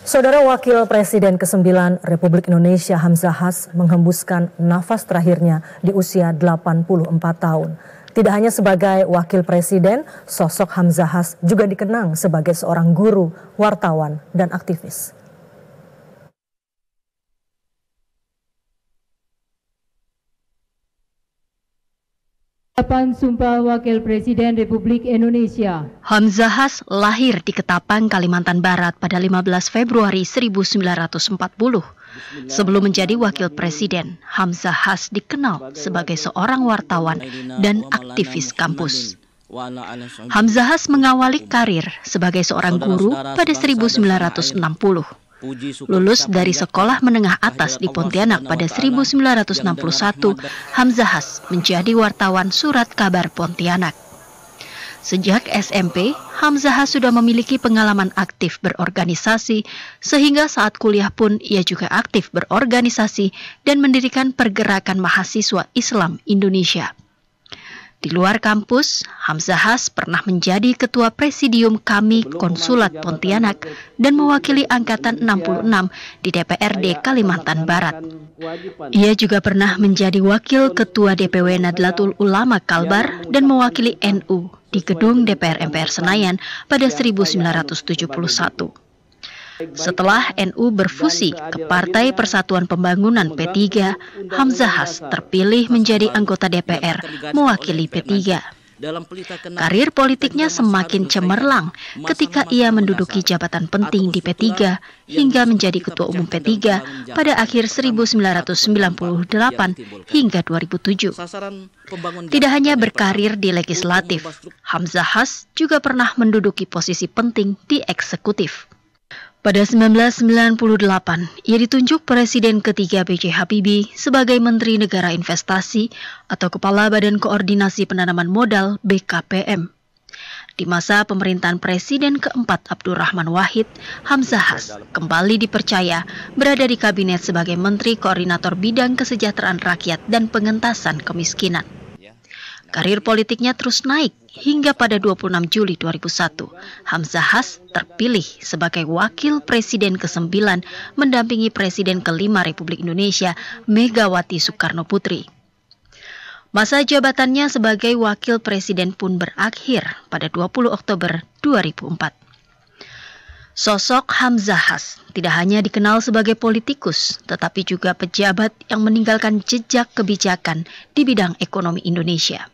Saudara Wakil Presiden ke-9 Republik Indonesia Hamzahas menghembuskan nafas terakhirnya di usia 84 tahun. Tidak hanya sebagai Wakil Presiden, sosok Hamzahas juga dikenang sebagai seorang guru, wartawan, dan aktivis. Sumpah Wakil Presiden Republik Indonesia. Hamzahas lahir di Ketapang, Kalimantan Barat pada 15 Februari 1940. Sebelum menjadi Wakil Presiden, Hamzahas dikenal sebagai seorang wartawan dan aktivis kampus. Hamzahas mengawali karir sebagai seorang guru pada 1960. Lulus dari sekolah menengah atas di Pontianak pada 1961, Hamzahas menjadi wartawan Surat Kabar Pontianak. Sejak SMP, Hamzahas sudah memiliki pengalaman aktif berorganisasi, sehingga saat kuliah pun ia juga aktif berorganisasi dan mendirikan Pergerakan Mahasiswa Islam Indonesia. Di luar kampus, Hamzahas pernah menjadi Ketua Presidium KAMI Konsulat Pontianak dan mewakili Angkatan 66 di DPRD Kalimantan Barat. Ia juga pernah menjadi Wakil Ketua DPW Nadlatul Ulama Kalbar dan mewakili NU di Gedung DPR MPR Senayan pada 1971. Setelah NU berfusi ke Partai Persatuan Pembangunan P3, Hamzahas terpilih menjadi anggota DPR mewakili P3. Karir politiknya semakin cemerlang ketika ia menduduki jabatan penting di P3 hingga menjadi Ketua Umum P3 pada akhir 1998 hingga 2007. Tidak hanya berkarir di legislatif, Hamzahas juga pernah menduduki posisi penting di eksekutif. Pada 1998, ia ditunjuk Presiden ketiga B.J. Habibie sebagai Menteri Negara Investasi atau Kepala Badan Koordinasi Penanaman Modal BKPM. Di masa pemerintahan Presiden keempat Abdurrahman Wahid, Hamzahas kembali dipercaya berada di kabinet sebagai Menteri Koordinator Bidang Kesejahteraan Rakyat dan Pengentasan Kemiskinan. Karir politiknya terus naik hingga pada 26 Juli 2001, Hamzahas terpilih sebagai Wakil Presiden ke-9 mendampingi Presiden ke-5 Republik Indonesia, Megawati Soekarno Putri. Masa jabatannya sebagai Wakil Presiden pun berakhir pada 20 Oktober 2004. Sosok Hamzahas tidak hanya dikenal sebagai politikus, tetapi juga pejabat yang meninggalkan jejak kebijakan di bidang ekonomi Indonesia.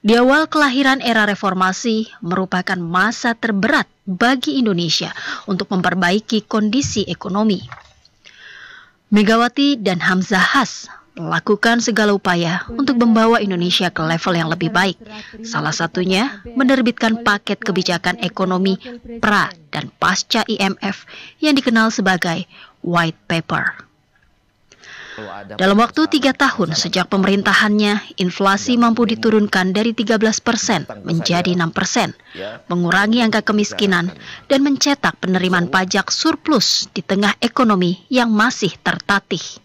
Di awal kelahiran era reformasi merupakan masa terberat bagi Indonesia untuk memperbaiki kondisi ekonomi. Megawati dan Hamzahas melakukan segala upaya untuk membawa Indonesia ke level yang lebih baik. Salah satunya menerbitkan paket kebijakan ekonomi pra dan pasca IMF yang dikenal sebagai White Paper. Dalam waktu 3 tahun sejak pemerintahannya, inflasi mampu diturunkan dari 13% menjadi 6%, mengurangi angka kemiskinan, dan mencetak penerimaan pajak surplus di tengah ekonomi yang masih tertatih.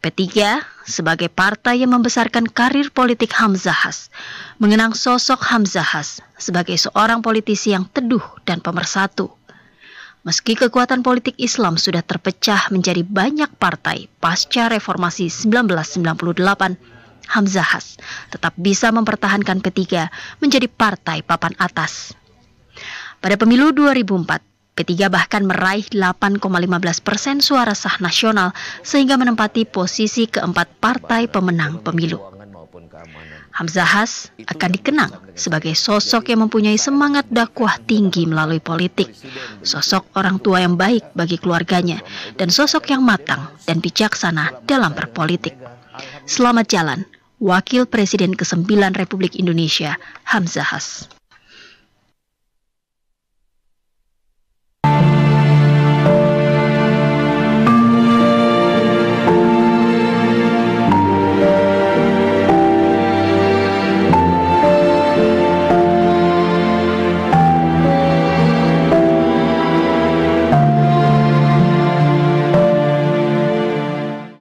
P3 sebagai partai yang membesarkan karir politik Hamzahas, mengenang sosok Hamzahas sebagai seorang politisi yang teduh dan pemersatu. Meski kekuatan politik Islam sudah terpecah menjadi banyak partai pasca reformasi 1998, Hamzahas tetap bisa mempertahankan P3 menjadi partai papan atas. Pada pemilu 2004, P3 bahkan meraih 8,15% suara sah nasional sehingga menempati posisi keempat partai pemenang pemilu. Hamzahas akan dikenang sebagai sosok yang mempunyai semangat dakwah tinggi melalui politik, sosok orang tua yang baik bagi keluarganya, dan sosok yang matang dan bijaksana dalam berpolitik. Selamat jalan, Wakil Presiden ke-9 Republik Indonesia, Hamzahas.